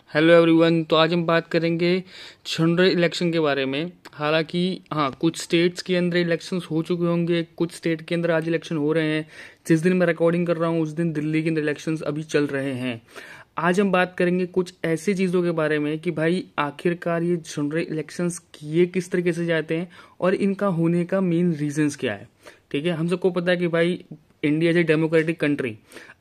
Hello everyone. तो आज हम बात करेंगे जनरल इलेक्शन के बारे में। हालांकि हाँ, कुछ स्टेट्स के अंदर इलेक्शंस हो चुके होंगे, कुछ स्टेट के अंदर आज इलेक्शन हो रहे हैं। जिस दिन मैं रिकॉर्डिंग कर रहा हूँ उस दिन दिल्ली के अंदर इलेक्शंस अभी चल रहे हैं। आज हम बात करेंगे कुछ ऐसी चीज़ों के बारे में कि भाई आखिरकार ये जनरल इलेक्शंस ये किस तरीके से जाते हैं और इनका होने का मेन रीजंस क्या है। ठीक है, हम सबको पता है कि भाई India is a democratic country.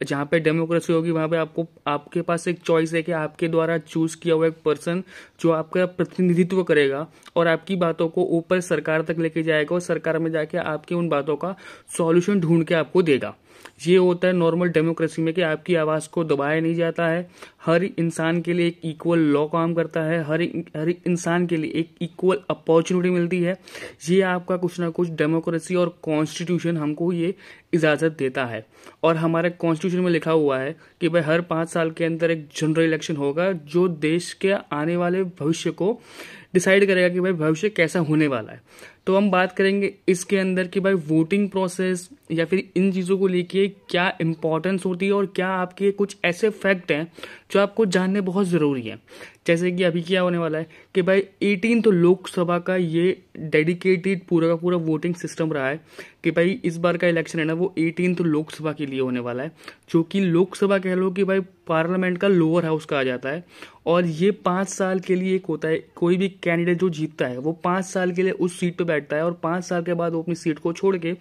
जहाँ पे डेमोक्रेसी होगी वहाँ पे आपको आपके पास एक चॉइस है कि आपके द्वारा चूज किया हुआ एक पर्सन जो आपका प्रतिनिधित्व करेगा और आपकी बातों को ऊपर सरकार तक लेके जाएगा और सरकार में जाके आपकी उन बातों का सॉल्यूशन ढूंढ के आपको देगा। ये होता है नॉर्मल डेमोक्रेसी में कि आपकी आवाज को दबाया नहीं जाता है। हर इंसान के लिए एक इक्वल लॉ काम करता है, हर एक इंसान के लिए एक इक्वल अपॉर्चुनिटी मिलती है। ये आपका कुछ ना कुछ डेमोक्रेसी और कॉन्स्टिट्यूशन हमको ये इजाजत देता है। और हमारे कॉन्स्टिट्यूशन में लिखा हुआ है कि भाई हर 5 साल के अंदर एक जनरल इलेक्शन होगा जो देश के आने वाले भविष्य को डिसाइड करेगा कि भाई भविष्य कैसा होने वाला है। तो हम बात करेंगे इसके अंदर कि भाई वोटिंग प्रोसेस या फिर इन चीज़ों को लेके क्या इंपॉर्टेंस होती है और क्या आपके कुछ ऐसे फैक्ट हैं जो आपको जानने बहुत ज़रूरी है। जैसे कि अभी क्या होने वाला है कि भाई 18 तो लोकसभा का ये डेडिकेटेड पूरा का पूरा वोटिंग सिस्टम रहा है कि भाई इस बार का इलेक्शन है ना वो 18 तो लोकसभा के लिए होने वाला है, जो कि लोकसभा कह लो कि भाई पार्लियामेंट का लोअर हाउस कहा जाता है। और ये 5 साल के लिए एक होता है, कोई भी कैंडिडेट जो जीतता है वो 5 साल के लिए उस सीट पे बैठता है और 5 साल के बाद वो अपनी सीट को छोड़ के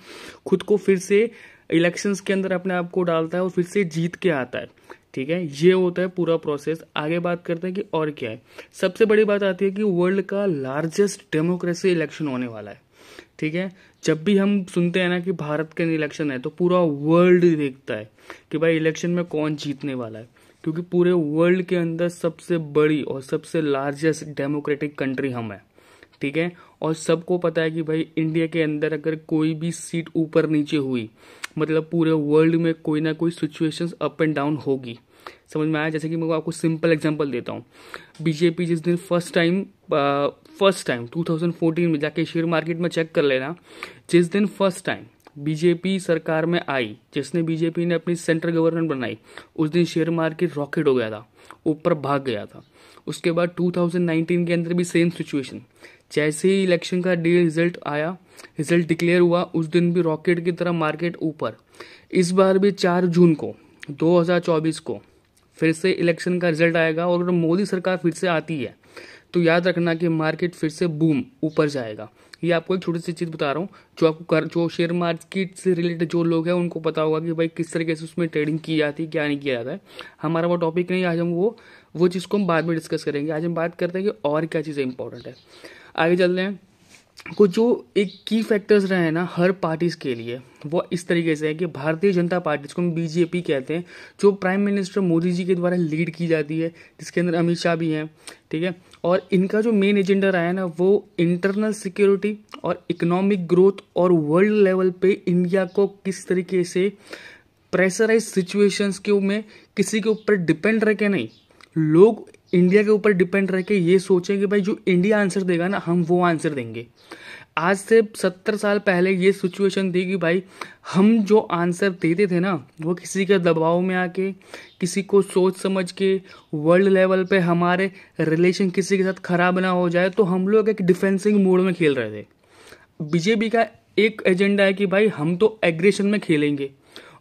खुद को फिर से इलेक्शंस के अंदर अपने आप को डालता है और फिर से जीत के आता है। ठीक है, ये होता है पूरा प्रोसेस। आगे बात करते हैं कि और क्या है। सबसे बड़ी बात आती है कि वर्ल्ड का लार्जेस्ट डेमोक्रेसी इलेक्शन होने वाला है। ठीक है, जब भी हम सुनते हैं ना कि भारत का इलेक्शन है तो पूरा वर्ल्ड देखता है कि भाई इलेक्शन में कौन जीतने वाला है, क्योंकि पूरे वर्ल्ड के अंदर सबसे बड़ी और सबसे लार्जेस्ट डेमोक्रेटिक कंट्री हम है। ठीक है, और सबको पता है कि भाई इंडिया के अंदर अगर कोई भी सीट ऊपर नीचे हुई मतलब पूरे वर्ल्ड में कोई ना कोई सिचुएशंस अप एंड डाउन होगी। समझ में आया? जैसे कि मैं आपको सिंपल एग्जांपल देता हूँ। बीजेपी जिस दिन फर्स्ट टाइम 2014 में जाके शेयर मार्केट में चेक कर लेना, जिस दिन फर्स्ट टाइम बीजेपी सरकार में आई, जिसने बीजेपी ने अपनी सेंट्रल गवर्नमेंट बनाई, उस दिन शेयर मार्केट रॉकेट हो गया था, ऊपर भाग गया था। उसके बाद 2019 के अंदर भी सेम सिचुएशन। जैसे ही इलेक्शन का डे रिजल्ट आया, रिजल्ट डिक्लेयर हुआ, उस दिन भी रॉकेट की तरह मार्केट ऊपर। इस बार भी 4 जून को 2024 को फिर से इलेक्शन का रिजल्ट आएगा और अगर मोदी सरकार फिर से आती है तो याद रखना कि मार्केट फिर से बूम ऊपर जाएगा। ये आपको एक छोटी सी चीज़ बता रहा हूँ जो शेयर मार्केट से रिलेटेड जो लोग हैं उनको पता होगा कि भाई किस तरीके से उसमें ट्रेडिंग की जाती है, क्या नहीं किया जाता है। हमारा वो टॉपिक नहीं, आज हम वो चीज़ को हम बाद में डिस्कस करेंगे। आज हम बात करते हैं कि और क्या चीज़ें इंपॉर्टेंट है। आगे चलते हैं। कुछ जो एक की फैक्टर्स रहे हैं ना हर पार्टीज के लिए, वो इस तरीके से है कि भारतीय जनता पार्टी, जिसको हम बीजेपी कहते हैं, जो प्राइम मिनिस्टर मोदी जी के द्वारा लीड की जाती है, जिसके अंदर अमित शाह भी हैं। ठीक है, और इनका जो मेन एजेंडा रहा है ना वो इंटरनल सिक्योरिटी और इकोनॉमिक ग्रोथ और वर्ल्ड लेवल पे इंडिया को किस तरीके से प्रेशराइज सिचुएशंस के में किसी के ऊपर डिपेंड रह के नहीं, लोग इंडिया के ऊपर डिपेंड रह के ये सोचें कि भाई जो इंडिया आंसर देगा ना हम वो आंसर देंगे। आज से 70 साल पहले ये सिचुएशन थी कि भाई हम जो आंसर देते थे ना वो किसी के दबाव में आके, किसी को सोच समझ के, वर्ल्ड लेवल पे हमारे रिलेशन किसी के साथ खराब ना हो जाए, तो हम लोग एक डिफेंसिंग मोड में खेल रहे थे। बीजेपी का एक एजेंडा है कि भाई हम तो एग्रेशन में खेलेंगे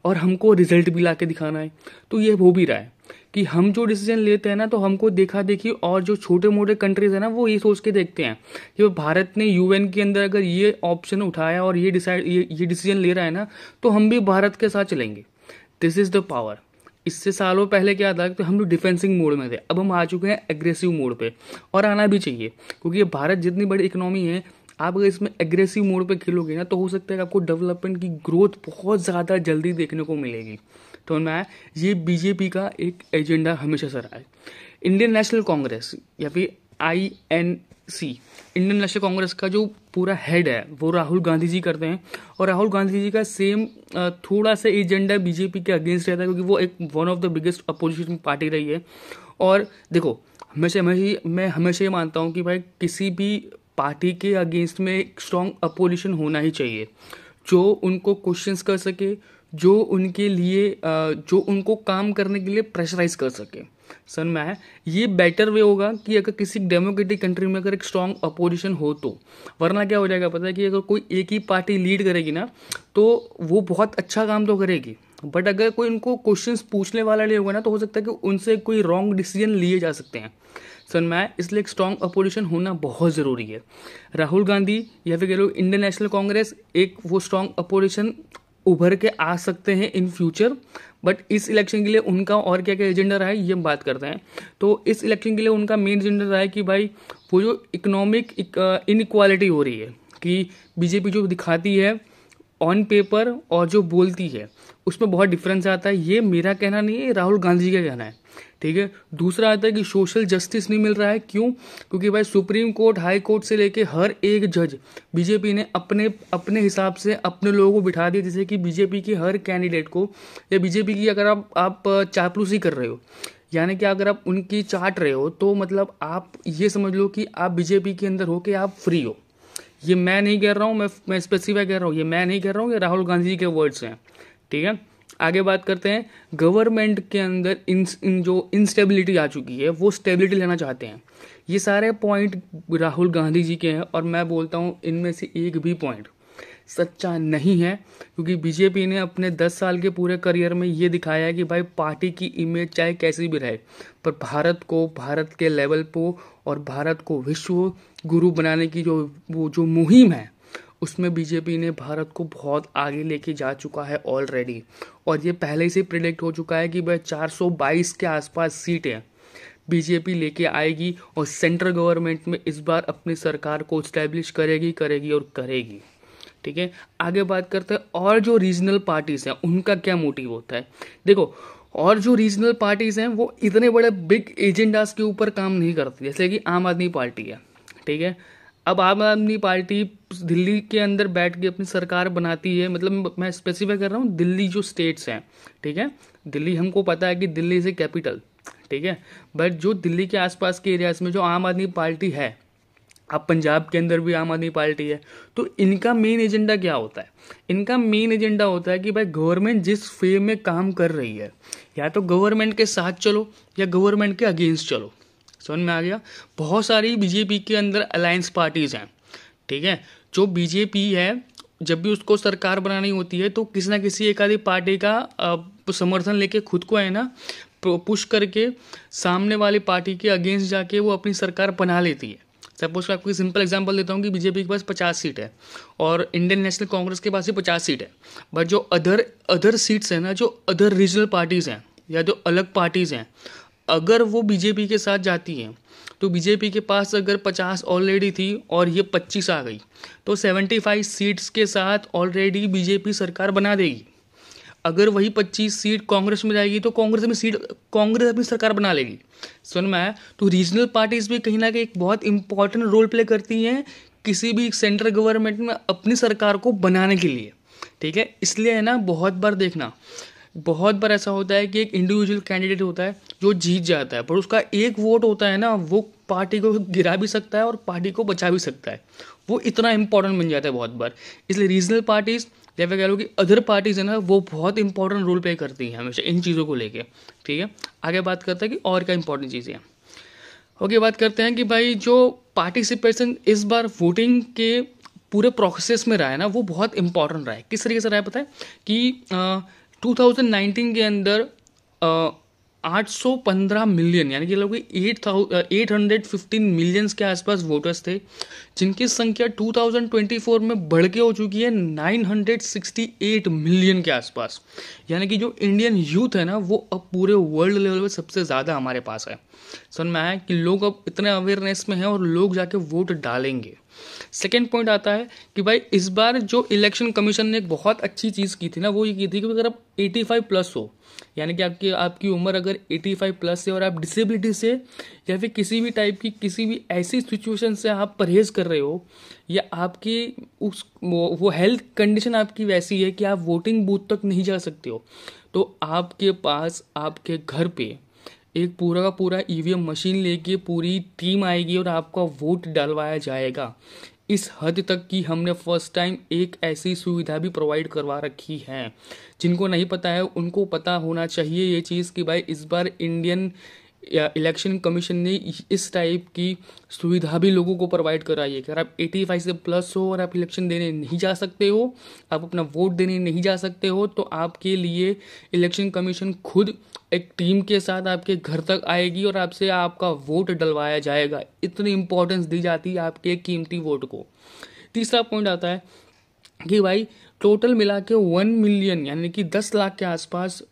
और हमको रिजल्ट भी ला के दिखाना है। तो ये हो भी रहा है कि हम जो डिसीजन लेते हैं ना तो हमको देखा देखी और जो छोटे मोटे कंट्रीज है ना वो ये सोच के देखते हैं कि भारत ने यूएन के अंदर अगर ये ऑप्शन उठाया और ये डिसीजन ले रहा है ना तो हम भी भारत के साथ चलेंगे। This is the power. इससे सालों पहले क्या था कि हम लोग डिफेंसिंग मोड में थे, अब हम आ चुके हैं एग्रेसिव मोड पे, और आना भी चाहिए क्योंकि भारत जितनी बड़ी इकोनॉमी है, आप अगर इसमें एग्रेसिव मोड पे खेलोगे ना तो हो सकता है कि आपको डेवलपमेंट की ग्रोथ बहुत ज़्यादा जल्दी देखने को मिलेगी। तो मैं ये बीजेपी का एक एजेंडा हमेशा से रहा है। इंडियन नेशनल कांग्रेस या फिर INC, इंडियन नेशनल कांग्रेस का जो पूरा हेड है वो राहुल गांधी जी करते हैं, और राहुल गांधी जी का सेम थोड़ा सा एजेंडा बीजेपी के अगेंस्ट रहता है क्योंकि वो एक one of the biggest opposition party रही है। और देखो मैं हमेशा ये मानता हूँ कि भाई किसी भी पार्टी के अगेंस्ट में एक स्ट्रॉन्ग अपोजिशन होना ही चाहिए जो उनको क्वेश्चंस कर सके, जो उनके लिए जो उनको काम करने के लिए प्रेशराइज कर सके। समझ में आया? ये बेटर वे होगा कि अगर किसी डेमोक्रेटिक कंट्री में अगर एक स्ट्रांग अपोजिशन हो तो, वरना क्या हो जाएगा पता है कि अगर कोई एक ही पार्टी लीड करेगी ना तो वो बहुत अच्छा काम तो करेगी, बट अगर कोई उनको क्वेश्चंस पूछने वाला नहीं होगा ना तो हो सकता है कि उनसे कोई रॉन्ग डिसीजन लिए जा सकते हैं। समझ में आया? इसलिए एक स्ट्रांग अपोजिशन होना बहुत ज़रूरी है। राहुल गांधी या फिर कह लो इंडियन नेशनल कांग्रेस एक वो स्ट्रांग अपोजिशन उभर के आ सकते हैं इन फ्यूचर, बट इस इलेक्शन के लिए उनका और क्या क्या एजेंडा रहा है ये हम बात करते हैं। तो इस इलेक्शन के लिए उनका मेन एजेंडा रहा है कि भाई वो जो इकोनॉमिक इनइक्वालिटी हो रही है कि बीजेपी जो दिखाती है ऑन पेपर और जो बोलती है उसमें बहुत डिफरेंस आता है। ये मेरा कहना नहीं है, राहुल गांधी का कहना है, ठीक है। दूसरा आता है कि सोशल जस्टिस नहीं मिल रहा है। क्यों? क्योंकि भाई सुप्रीम कोर्ट, हाई कोर्ट से लेके हर एक जज बीजेपी ने अपने अपने हिसाब से अपने लोगों को बिठा दिया, जैसे कि बीजेपी की हर कैंडिडेट को या बीजेपी की अगर आप चापलूसी कर रहे हो, यानी कि अगर आप उनकी चाट रहे हो तो मतलब आप ये समझ लो कि आप बीजेपी के अंदर हो के आप फ्री हो। ये मैं नहीं कह रहा हूँ, मैं स्पेसिफाई कर रहा हूँ, ये मैं नहीं कह रहा हूँ, ये राहुल गांधी जी के वर्ड्स हैं, ठीक है। आगे बात करते हैं। गवर्नमेंट के अंदर इन जो इंस्टेबिलिटी आ चुकी है वो स्टेबिलिटी लेना चाहते हैं। ये सारे पॉइंट राहुल गांधी जी के हैं और मैं बोलता हूँ इनमें से एक भी पॉइंट सच्चा नहीं है, क्योंकि बीजेपी ने अपने 10 साल के पूरे करियर में ये दिखाया है कि भाई पार्टी की इमेज चाहे कैसी भी रहे पर भारत को, भारत के लेवल को और भारत को विश्व गुरु बनाने की जो मुहिम है उसमें बीजेपी ने भारत को बहुत आगे लेके जा चुका है ऑलरेडी। और ये पहले से प्रिडिक्ट हो चुका है कि भाई 422 के आसपास सीटें बीजेपी लेके आएगी और सेंट्रल गवर्नमेंट में इस बार अपनी सरकार को स्टैब्लिश करेगी और करेगी, ठीक है। आगे बात करते हैं और जो रीजनल पार्टीज हैं उनका क्या मोटिव होता है। देखो, और जो रीजनल पार्टीज हैं वो इतने बड़े बिग एजेंडास के ऊपर काम नहीं करती, जैसे कि आम आदमी पार्टी है, ठीक है। अब आम आदमी पार्टी दिल्ली के अंदर बैठ के अपनी सरकार बनाती है, मतलब मैं स्पेसिफाई कर रहा हूँ दिल्ली जो स्टेट्स हैं, ठीक है। दिल्ली हमको पता है कि दिल्ली इज ए कैपिटल, ठीक है, बट जो दिल्ली के आसपास के एरियाज में जो आम आदमी पार्टी है, अब पंजाब के अंदर भी आम आदमी पार्टी है, तो इनका मेन एजेंडा क्या होता है? इनका मेन एजेंडा होता है कि भाई गवर्नमेंट जिस वे में काम कर रही है या तो गवर्नमेंट के साथ चलो या गवर्नमेंट के अगेंस्ट चलो। समझ में आ गया? बहुत सारी बीजेपी के अंदर अलायंस पार्टीज हैं, ठीक है। जो बीजेपी है जब भी उसको सरकार बनानी होती है तो किसी ना किसी एक आधी पार्टी का समर्थन लेके खुद को है ना पुश करके सामने वाली पार्टी के अगेंस्ट जाके वो अपनी सरकार बना लेती है। सपोज आपको सिंपल एग्जांपल देता हूँ कि बीजेपी के पास 50 सीट है और इंडियन नेशनल कांग्रेस के पास भी 50 सीट है, बट जो अदर सीट्स हैं ना, जो अदर रीजनल पार्टीज़ हैं या जो अलग पार्टीज़ हैं, अगर वो बीजेपी के साथ जाती हैं तो बीजेपी के पास अगर 50 ऑलरेडी थी और ये 25 आ गई तो 75 सीट्स के साथ ऑलरेडी बीजेपी सरकार बना देगी। अगर वही 25 सीट कांग्रेस में जाएगी तो कांग्रेस अपनी सरकार बना लेगी। समझ में आया? तो रीजनल पार्टीज भी कहीं ना कहीं एक बहुत इंपॉर्टेंट रोल प्ले करती हैं किसी भी सेंट्रल गवर्नमेंट में अपनी सरकार को बनाने के लिए, ठीक है। इसलिए है ना, बहुत बार ऐसा होता है कि एक इंडिविजुअल कैंडिडेट होता है जो जीत जाता है, पर उसका एक वोट होता है ना, वो पार्टी को गिरा भी सकता है और पार्टी को बचा भी सकता है। वो इतना इंपॉर्टेंट बन जाता है बहुत बार। इसलिए रीजनल पार्टीज या फिर कह लो कि अदर पार्टीज है ना, वो बहुत इंपॉर्टेंट रोल प्ले करती हैं हमेशा इन चीज़ों को लेके, ठीक है। आगे बात करते हैं कि और क्या इंपॉर्टेंट चीज़ें हैं। ओके, बात करते हैं कि भाई जो पार्टिसिपेशन इस बार वोटिंग के पूरे प्रोसेस में रहा है ना, वो बहुत इंपॉर्टेंट रहा है। किस तरीके से रहा है पता है कि 2019 के अंदर 815 मिलियन यानी कि लोग 815 मिलियंस के आसपास वोटर्स थे, जिनकी संख्या 2024 में बढ़ के हो चुकी है 968 मिलियन के आसपास। यानी कि जो इंडियन यूथ है ना, वो अब पूरे वर्ल्ड लेवल पे सबसे ज़्यादा हमारे पास है। समझ में आया कि लोग अब इतने अवेयरनेस में हैं और लोग जाके वोट डालेंगे। सेकेंड पॉइंट आता है कि भाई इस बार जो इलेक्शन कमीशन ने एक बहुत अच्छी चीज़ की थी ना, वो ये की थी कि अगर आप 85 प्लस हो, यानी कि आपकी उम्र अगर 85 प्लस है और आप डिसेबिलिटी से या फिर किसी भी टाइप की किसी भी ऐसी सिचुएशन से आप परहेज कर रहे हो, या आपकी वो हेल्थ कंडीशन आपकी वैसी है कि आप वोटिंग बूथ तक नहीं जा सकते हो, तो आपके पास आपके घर पे एक पूरा का पूरा ईवीएम मशीन लेके पूरी टीम आएगी और आपका वोट डलवाया जाएगा। इस हद तक कि हमने फर्स्ट टाइम एक ऐसी सुविधा भी प्रोवाइड करवा रखी है। जिनको नहीं पता है उनको पता होना चाहिए ये चीज़ कि भाई इस बार इंडियन इलेक्शन कमीशन ने इस टाइप की सुविधा भी लोगों को प्रोवाइड कराई है कि अगर आप 85 से प्लस हो और आप इलेक्शन देने नहीं जा सकते हो, आप अपना वोट देने नहीं जा सकते हो, तो आपके लिए इलेक्शन कमीशन खुद एक टीम के साथ आपके घर तक आएगी और आपसे आपका वोट डलवाया जाएगा। इतनी इंपॉर्टेंस दी जाती है आपके कीमती वोट को। तीसरा पॉइंट आता है कि भाई टोटल मिला के 1 मिलियन यानी कि 10 लाख के आसपास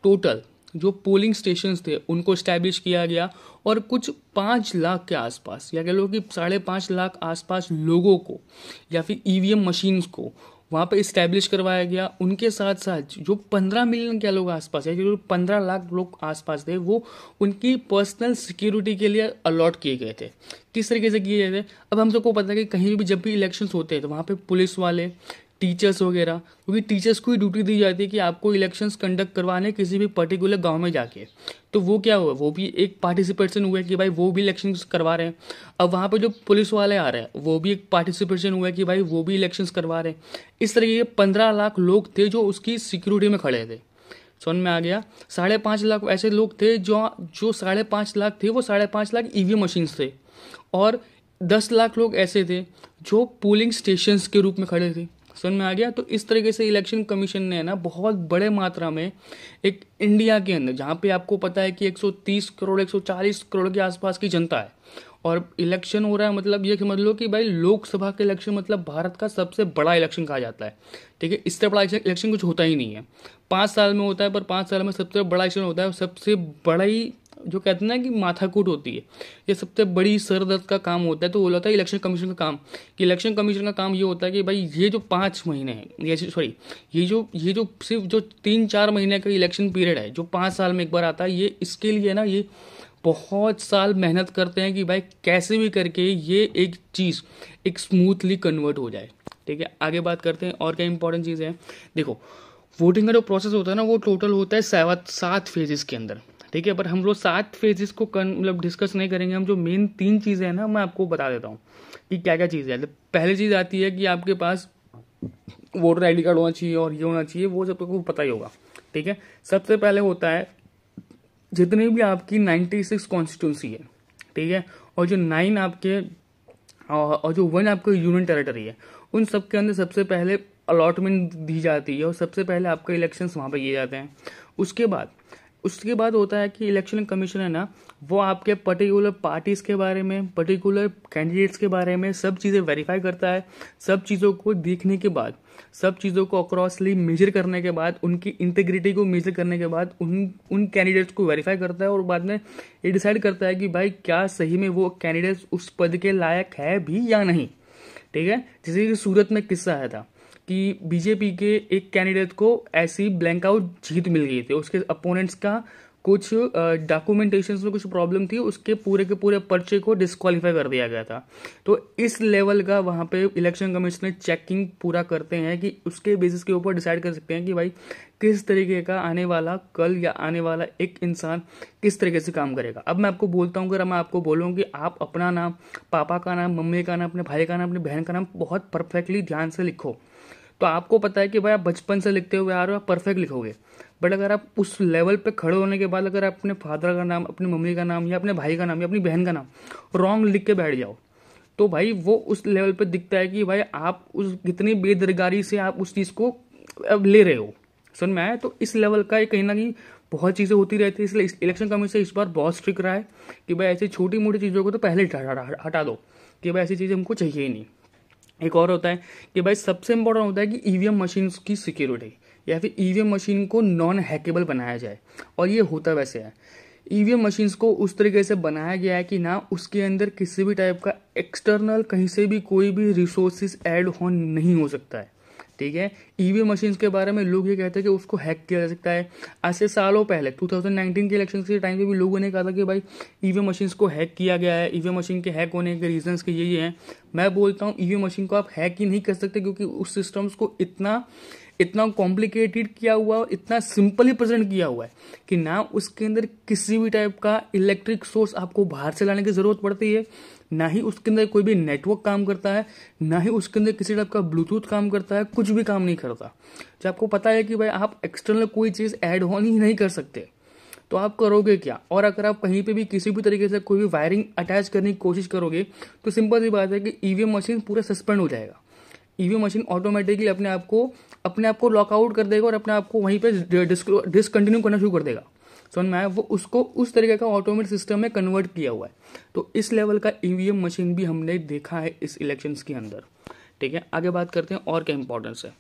टोटल जो पोलिंग स्टेशंस थे उनको स्टैब्लिश किया गया और कुछ 5 लाख के आसपास या कह लो कि 5.5 लाख आसपास लोगों को या फिर ईवीएम मशीन्स को वहाँ पे इस्टेब्लिश करवाया गया। उनके साथ साथ जो 15 मिलियन क्या लोग आसपास या जो 15 लाख लोग आसपास थे वो उनकी पर्सनल सिक्योरिटी के लिए अलॉट किए गए थे। किस तरीके से किए गए थे, अब हम सबको पता है कि कहीं भी जब भी इलेक्शंस होते हैं तो वहाँ पे पुलिस वाले, टीचर्स वगैरह, क्योंकि टीचर्स को ही ड्यूटी दी जाती है कि आपको इलेक्शंस कंडक्ट करवाने किसी भी पर्टिकुलर गांव में जाके, तो वो क्या हुआ, वो भी एक पार्टिसिपेशन हुआ है कि भाई वो भी इलेक्शंस करवा रहे हैं। अब वहाँ पे जो पुलिस वाले आ रहे हैं वो भी एक पार्टिसिपेशन हुआ है कि भाई वो भी इलेक्शंस करवा रहे हैं। इस तरीके के 15 लाख लोग थे जो उसकी सिक्योरिटी में खड़े थे। समझ में आ गया। 5.5 लाख ऐसे लोग थे जो 5.5 लाख थे वो 5.5 लाख ईवीएम मशीन्स थे और 10 लाख लोग ऐसे थे जो पोलिंग स्टेशंस के रूप में खड़े थे। समझ में आ गया। तो इस तरीके से इलेक्शन कमीशन ने ना बहुत बड़े मात्रा में एक इंडिया के अंदर जहाँ पे आपको पता है कि 130 करोड़ 140 करोड़ के आसपास की जनता है और इलेक्शन हो रहा है, मतलब ये समझ लो कि भाई लोकसभा का इलेक्शन मतलब भारत का सबसे बड़ा इलेक्शन कहा जाता है। ठीक है, इससे बड़ा इलेक्शन कुछ होता ही नहीं है। 5 साल में होता है पर 5 साल में सबसे बड़ा इलेक्शन होता है और सबसे बड़ा ही जो कहते हैं ना कि माथाकूट होती है, ये सबसे बड़ी सर दर्द का काम होता है। तो बोला था इलेक्शन कमीशन का काम कि इलेक्शन कमीशन का काम ये होता है कि भाई ये जो 5 महीने हैं ये जो सिर्फ जो 3-4 महीने का इलेक्शन पीरियड है जो 5 साल में एक बार आता है, ये इसके लिए ना ये बहुत साल मेहनत करते हैं कि भाई कैसे भी करके ये एक चीज़ एक स्मूथली कन्वर्ट हो जाए। ठीक है, आगे बात करते हैं और क्या इंपॉर्टेंट चीज़ है। देखो, वोटिंग का जो प्रोसेस होता है ना वो टोटल होता है 7 फेजेस के अंदर। ठीक है, पर हम लोग 7 फेजेस को मतलब डिस्कस नहीं करेंगे। हम जो मेन 3 चीज़ें हैं ना मैं आपको बता देता हूँ कि क्या क्या चीज़ है। तो पहली चीज़ आती है कि आपके पास वोटर आईडी कार्ड होना चाहिए और ये होना चाहिए, वो सबको पता ही होगा। ठीक है, सबसे पहले होता है जितनी भी आपकी 96 कॉन्स्टिट्यूंसी है, ठीक है, और जो 9 आपके और जो 1 आपका यूनियन टेरिटरी है, उन सब के अंदर सबसे पहले अलॉटमेंट दी जाती है और सबसे पहले आपका इलेक्शंस वहाँ पे किए जाते हैं। उसके बाद होता है कि इलेक्शन कमीशन है ना वो आपके पर्टिकुलर पार्टीज के बारे में, पर्टिकुलर कैंडिडेट्स के बारे में सब चीज़ें वेरीफाई करता है। सब चीज़ों को देखने के बाद, सब चीज़ों को अक्रॉसली मेजर करने के बाद, उनकी इंटीग्रिटी को मेजर करने के बाद उन कैंडिडेट्स को वेरीफाई करता है और बाद में ये डिसाइड करता है कि भाई क्या सही में वो कैंडिडेट्स उस पद के लायक है भी या नहीं। ठीक है, जैसे कि सूरत में किस्सा आया था कि बीजेपी के एक कैंडिडेट को ऐसी ब्लैंक आउट जीत मिल गई थी। उसके अपोनेंट्स का कुछ डॉक्यूमेंटेशन में कुछ प्रॉब्लम थी, उसके पूरे के पूरे पर्चे को डिस्क्वालीफाई कर दिया गया था। तो इस लेवल का वहाँ पे इलेक्शन कमीशन चेकिंग पूरा करते हैं कि उसके बेसिस के ऊपर डिसाइड कर सकते हैं कि भाई किस तरीके का आने वाला कल या आने वाला एक इंसान किस तरीके से काम करेगा। अब मैं आपको बोलता हूँ, अगर मैं आपको बोलूँ कि आप अपना नाम, पापा का नाम, मम्मी का नाम, अपने भाई का नाम, अपनी बहन का नाम बहुत परफेक्टली ध्यान से लिखो, तो आपको पता है कि भाई आप बचपन से लिखते हुए आ रहे हो, आप परफेक्ट लिखोगे। बट अगर आप उस लेवल पे खड़े होने के बाद अगर आप अपने फादर का नाम, अपनी मम्मी का नाम या अपने भाई का नाम या अपनी बहन का नाम रॉन्ग लिख के बैठ जाओ, तो भाई वो उस लेवल पे दिखता है कि भाई आप उस कितनी बेदरकारी से आप उस चीज़ को अब ले रहे हो। समझ में आया। तो इस लेवल का कहीं ना कहीं बहुत चीज़ें होती रहती है, इसलिए इलेक्शन कमीशन इस बार बहुत स्ट्रिक्ट रहा है कि भाई ऐसी छोटी मोटी चीज़ों को तो पहले हटा दो कि भाई ऐसी चीज़ें हमको चाहिए ही नहीं। एक और होता है कि भाई सबसे इंपॉर्टेंट होता है कि ईवीएम मशीन की सिक्योरिटी या फिर ईवीएम मशीन को नॉन हैकेबल बनाया जाए। और ये होता वैसे है, ईवीएम मशीन्स को उस तरीके से बनाया गया है कि ना उसके अंदर किसी भी टाइप का एक्सटर्नल कहीं से भी कोई भी रिसोर्सेज ऐड ऑन नहीं हो सकता है। ठीक है, ईवीएम मशीन्स के बारे में लोग ये कहते हैं कि उसको हैक किया जा सकता है। ऐसे सालों पहले 2019 के इलेक्शन के टाइम पे भी लोगों ने कहा था कि भाई ईवीएम मशीन्स को हैक किया गया है, ईवीएम मशीन के हैक होने के रीजंस के यही हैं। मैं बोलता हूँ ईवीएम मशीन को आप हैक ही नहीं कर सकते क्योंकि उस सिस्टम्स को इतना कॉम्प्लिकेटेड किया हुआ और इतना सिंपली प्रेजेंट किया हुआ है कि ना उसके अंदर किसी भी टाइप का इलेक्ट्रिक सोर्स आपको बाहर से लाने की जरूरत पड़ती है, ना ही उसके अंदर कोई भी नेटवर्क काम करता है, ना ही उसके अंदर किसी टाइप का ब्लूटूथ काम करता है, कुछ भी काम नहीं करता। जब आपको पता है कि भाई आप एक्सटर्नल कोई चीज़ ऐड ऑन ही नहीं कर सकते, तो आप करोगे क्या? और अगर आप कहीं पे भी किसी भी तरीके से कोई भी वायरिंग अटैच करने की कोशिश करोगे तो सिंपल सी बात है कि ईवीएम मशीन पूरा सस्पेंड हो जाएगा। ईवीएम मशीन ऑटोमेटिकली अपने आप को लॉकआउट कर देगा और अपने आप को वहीं पे डिसकंटिन्यू करना शुरू कर देगा। समझ में आया? वो उसको उस तरीके का ऑटोमेट सिस्टम में कन्वर्ट किया हुआ है। तो इस लेवल का ईवीएम मशीन भी हमने देखा है इस इलेक्शंस के अंदर। ठीक है, आगे बात करते हैं और क्या इंपॉर्टेंस है।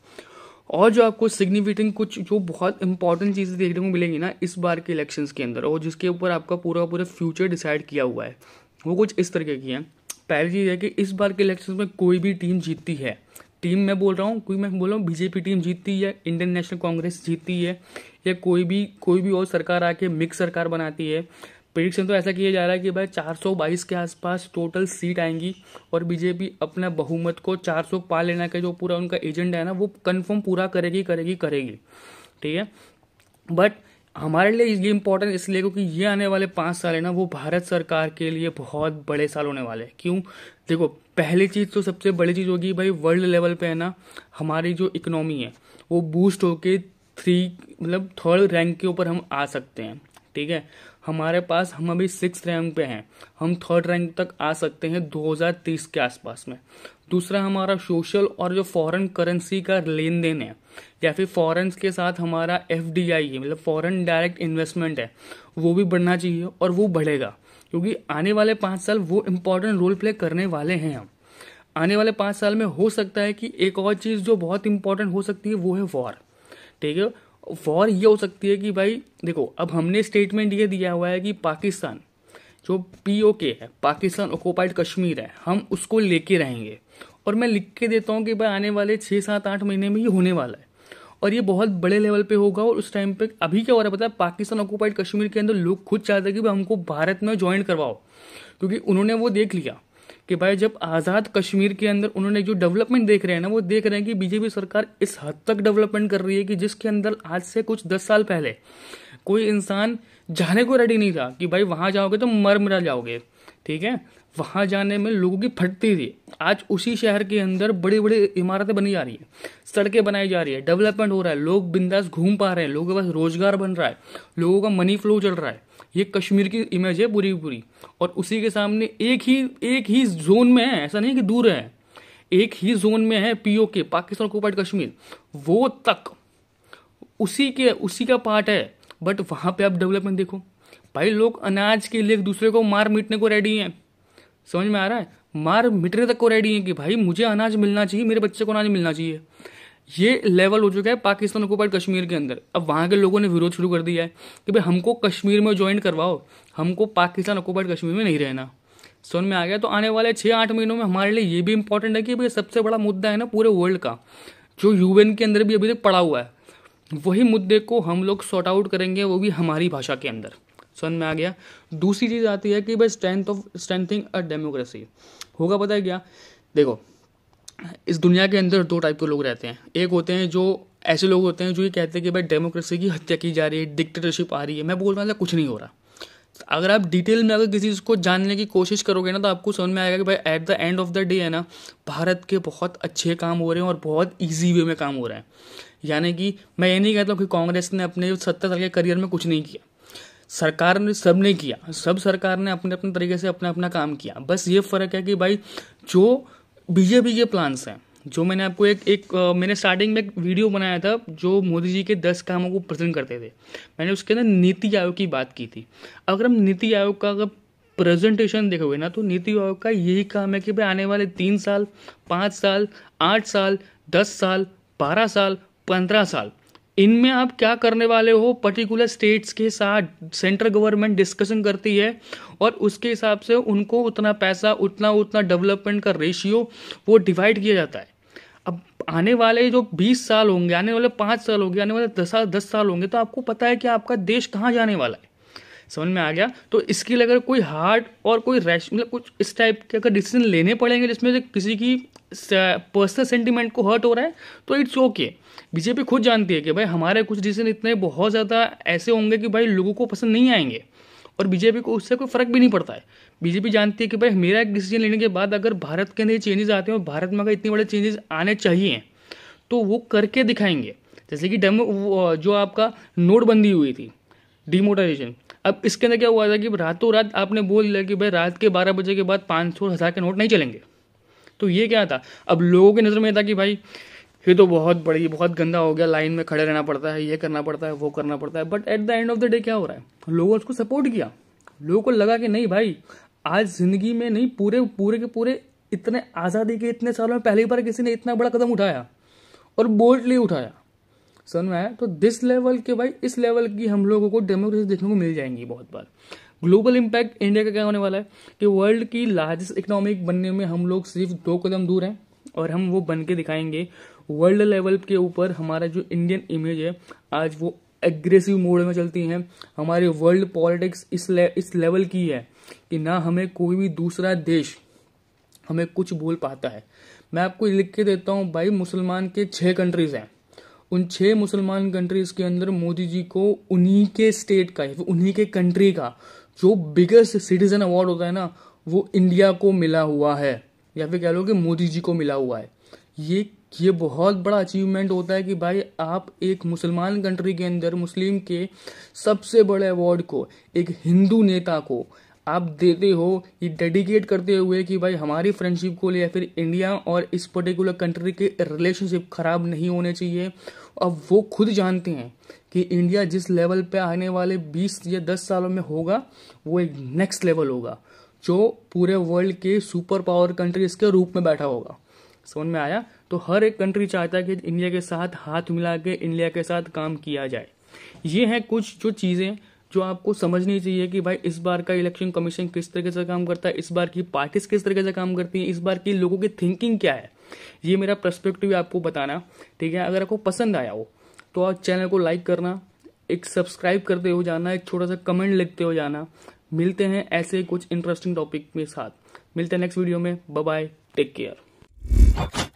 और जो आपको सिग्निफिकेंट कुछ जो बहुत इंपॉर्टेंट चीज़ें देखने को मिलेंगी ना इस बार के इलेक्शंस के अंदर, और जिसके ऊपर आपका पूरा फ्यूचर डिसाइड किया हुआ है, वो कुछ इस तरीके की है। पहली चीज़ है कि इस बार के इलेक्शंस में कोई भी टीम जीतती है, टीम मैं बोल रहा हूँ बीजेपी टीम जीतती है, इंडियन नेशनल कांग्रेस जीतती है, या कोई भी और सरकार आके मिक्स सरकार बनाती है, प्रेडिक्शन तो ऐसा किया जा रहा है कि भाई 422 के आसपास टोटल सीट आएंगी और बीजेपी अपना बहुमत को 400 पा लेना का जो पूरा उनका एजेंडा है ना वो कंफर्म पूरा करेगी। ठीक है, बट हमारे लिए ये इंपॉर्टेंट इसलिए क्योंकि ये आने वाले 5 साल है ना वो भारत सरकार के लिए बहुत बड़े साल होने वाले हैं। क्यों? देखो, पहली चीज़ तो सबसे बड़ी चीज़ होगी भाई वर्ल्ड लेवल पे है ना हमारी जो इकोनॉमी है वो बूस्ट होके थर्ड रैंक के ऊपर हम आ सकते हैं। ठीक है, हमारे पास हम अभी 6th रैंक पे हैं, हम 3rd रैंक तक आ सकते हैं 2030 के आसपास में। दूसरा, हमारा सोशल और जो फॉरेन करेंसी का लेन देन है या फिर फॉरेन के साथ हमारा FDI है, मतलब फॉरेन डायरेक्ट इन्वेस्टमेंट है, वो भी बढ़ना चाहिए और वो बढ़ेगा क्योंकि आने वाले 5 साल वो इम्पोर्टेंट रोल प्ले करने वाले हैं। हम आने वाले 5 साल में हो सकता है कि एक और चीज़ जो बहुत इंपॉर्टेंट हो सकती है वो है वॉर। ठीक है, वॉर ये हो सकती है कि भाई देखो, अब हमने स्टेटमेंट ये दिया हुआ है कि पाकिस्तान जो POK है, पाकिस्तान ऑक्युपाइड कश्मीर है, हम उसको लेके रहेंगे। और मैं लिख के देता हूँ कि भाई आने वाले 6, 7, 8 महीने में ये होने वाला है और ये बहुत बड़े लेवल पे होगा। और उस टाइम पे अभी क्या हो रहा है पता है, पाकिस्तान ऑक्युपाइड कश्मीर के अंदर लोग खुद चाहते हैं कि भाई हमको भारत में ज्वाइन करवाओ, क्योंकि उन्होंने वो देख लिया कि भाई जब आज़ाद कश्मीर के अंदर उन्होंने जो डेवलपमेंट देख रहे हैं ना वो देख रहे हैं कि बीजेपी सरकार इस हद तक डेवलपमेंट कर रही है कि जिसके अंदर आज से कुछ 10 साल पहले कोई इंसान जाने को रेडी नहीं था कि भाई वहां जाओगे तो मर जाओगे। ठीक है, वहां जाने में लोगों की फटती थी। आज उसी शहर के अंदर बड़ी बड़ी इमारतें बनी जा रही है, सड़कें बनाई जा रही है, डेवलपमेंट हो रहा है, लोग बिंदास घूम पा रहे हैं, लोगों के पास रोजगार बन रहा है, लोगों का मनी फ्लो चल रहा है। ये कश्मीर की इमेज है पूरी। और उसी के सामने एक ही जोन में है, ऐसा नहीं कि दूर है, एक ही जोन में है POK, पाकिस्तान ऑक्युपाइड कश्मीर, वो तक उसी का पार्ट है। बट वहां पे आप डेवलपमेंट देखो भाई, लोग अनाज के लिए एक दूसरे को मार मिटने को रेडी हैं। समझ में आ रहा है? मार मिटने तक को रेडी हैं कि भाई मुझे अनाज मिलना चाहिए, मेरे बच्चे को अनाज मिलना चाहिए। ये लेवल हो चुका है पाकिस्तान ऑक्युपाइड कश्मीर के अंदर। अब वहां के लोगों ने विरोध शुरू कर दिया है कि भाई हमको कश्मीर में ज्वाइन करवाओ, हमको पाकिस्तान ऑक्युपाइड कश्मीर में नहीं रहना। समझ में आ गया? तो आने वाले 6-8 महीनों में हमारे लिए ये भी इंपॉर्टेंट है कि भाई सबसे बड़ा मुद्दा है ना पूरे वर्ल्ड का, जो UN के अंदर भी अभी तक पड़ा हुआ है, वही मुद्दे को हम लोग सॉर्ट आउट करेंगे, वो भी हमारी भाषा के अंदर। समझ में आ गया? दूसरी चीज़ आती है कि भाई स्ट्रेंथिंग अ डेमोक्रेसी होगा। पता है क्या? देखो, इस दुनिया के अंदर 2 टाइप के लोग रहते हैं। एक होते हैं जो ऐसे लोग होते हैं जो ये कहते हैं कि भाई डेमोक्रेसी की हत्या की जा रही है, डिक्टेटरशिप आ रही है। मैं बोल रहा हूँ कुछ नहीं हो रहा। अगर आप डिटेल में अगर किसी चीज़ को जानने की कोशिश करोगे ना तो आपको समझ में आएगा कि भाई at the end of the day है ना भारत के बहुत अच्छे काम हो रहे हैं और बहुत ईजी वे में काम हो रहा है। यानी कि मैं ये नहीं कहता हूँ कि कांग्रेस ने अपने 70 साल के करियर में कुछ नहीं किया, सरकार ने सब ने किया, सब सरकार ने अपने अपने तरीके से अपना अपना काम किया। बस ये फ़र्क है कि भाई जो बीजेपी के प्लान्स हैं, जो मैंने आपको मैंने स्टार्टिंग में एक वीडियो बनाया था जो मोदी जी के 10 कामों को प्रेजेंट करते थे, मैंने उसके अंदर नीति आयोग की बात की थी। अगर हम नीति आयोग का अगर प्रेजेंटेशन देखोगे ना तो नीति आयोग का यही काम है कि भाई आने वाले 3 साल, 5 साल, 8 साल, 10 साल, 12 साल, 15 साल, इनमें आप क्या करने वाले हो, पर्टिकुलर स्टेट्स के साथ सेंट्रल गवर्नमेंट डिस्कशन करती है और उसके हिसाब से उनको उतना पैसा, उतना डेवलपमेंट का रेशियो वो डिवाइड किया जाता है। अब आने वाले जो 20 साल होंगे, आने वाले 5 साल होंगे, आने वाले 10 साल होंगे, तो आपको पता है कि आपका देश कहाँ जाने वाला है। समझ में आ गया? तो इसके लिए अगर कोई हार्ड और कोई मतलब कुछ इस टाइप के अगर डिसीजन लेने पड़ेंगे जिसमें से किसी की पर्सनल सेंटीमेंट को हर्ट हो रहा है तो इट्स ओके। बीजेपी खुद जानती है कि भाई हमारे कुछ डिसीजन इतने बहुत ज़्यादा ऐसे होंगे कि भाई लोगों को पसंद नहीं आएंगे और बीजेपी को उससे कोई फर्क भी नहीं पड़ता है। बीजेपी जानती है कि भाई मेरा एक डिसीजन लेने के बाद अगर भारत के अंदर चेंजेस आते हैं और भारत में अगर इतने बड़े चेंजेस आने चाहिए तो वो करके दिखाएंगे। जैसे कि जो आपका नोटबंदी हुई थी, डिमोनेटाइजेशन। अब इसके अंदर क्या हुआ था कि रातों रात आपने बोल दिया कि भाई रात के 12 बजे के बाद 500 और 1000 के नोट नहीं चलेंगे। तो ये क्या था, अब लोगों की नज़र में था कि भाई ये तो बहुत गंदा हो गया, लाइन में खड़े रहना पड़ता है, ये करना पड़ता है, वो करना पड़ता है। But at the end of the day क्या हो रहा है, लोगों ने उसको सपोर्ट किया। लोगों को लगा कि नहीं भाई, आज जिंदगी में नहीं, पूरे के पूरे इतने आज़ादी के इतने सालों में पहली बार किसी ने इतना बड़ा कदम उठाया और बोल्डली उठाया। समझ में आया? तो दिस लेवल के भाई, इस लेवल की हम लोगों को डेमोक्रेसी देखने को मिल जाएंगी बहुत बार। ग्लोबल इम्पैक्ट इंडिया का क्या होने वाला है कि वर्ल्ड की लार्जेस्ट इकोनॉमिक बनने में हम लोग सिर्फ 2 कदम दूर हैं, और हम वो बन के दिखाएंगे। वर्ल्ड लेवल के ऊपर हमारा जो इंडियन इमेज है आज वो एग्रेसिव मोड में चलती हैं। हमारी वर्ल्ड पॉलिटिक्स इस लेवल की है कि ना हमें कोई भी दूसरा देश हमें कुछ बोल पाता है। मैं आपको लिख के देता हूँ भाई, मुसलमान के 6 कंट्रीज हैं। उन 6 मुसलमान कंट्रीज के अंदर मोदी जी को उन्हीं के स्टेट का, उन्हीं के कंट्री का जो बिगेस्ट सिटीजन अवार्ड होता है ना, वो इंडिया को मिला हुआ है, या फिर कह लो कि मोदी जी को मिला हुआ है। ये बहुत बड़ा अचीवमेंट होता है कि भाई आप एक मुसलमान कंट्री के अंदर मुस्लिम के सबसे बड़े अवार्ड को एक हिंदू नेता को आप देते हो, ये डेडिकेट करते हुए कि भाई हमारी फ्रेंडशिप को या फिर इंडिया और इस पर्टिकुलर कंट्री के रिलेशनशिप खराब नहीं होने चाहिए। अब वो खुद जानते हैं कि इंडिया जिस लेवल पे आने वाले 20 या 10 सालों में होगा वो एक नेक्स्ट लेवल होगा, जो पूरे वर्ल्ड के सुपर पावर कंट्रीज के रूप में बैठा होगा। समझ में आया? तो हर एक कंट्री चाहता है कि इंडिया के साथ हाथ मिला के इंडिया के साथ काम किया जाए। ये हैं कुछ जो चीज़ें जो आपको समझनी चाहिए कि भाई इस बार का इलेक्शन कमीशन किस तरीके से काम करता है, इस बार की पार्टीज किस तरीके से काम करती हैं, इस बार की लोगों की थिंकिंग क्या है। ये मेरा पर्सपेक्टिव आपको बताना, ठीक है? अगर आपको पसंद आया हो तो आप चैनल को लाइक करना, एक सब्सक्राइब करते हो जाना, एक छोटा सा कमेंट लिखते हो जाना। मिलते हैं ऐसे कुछ इंटरेस्टिंग टॉपिक के साथ, मिलते हैं नेक्स्ट वीडियो में। Bye bye, take care.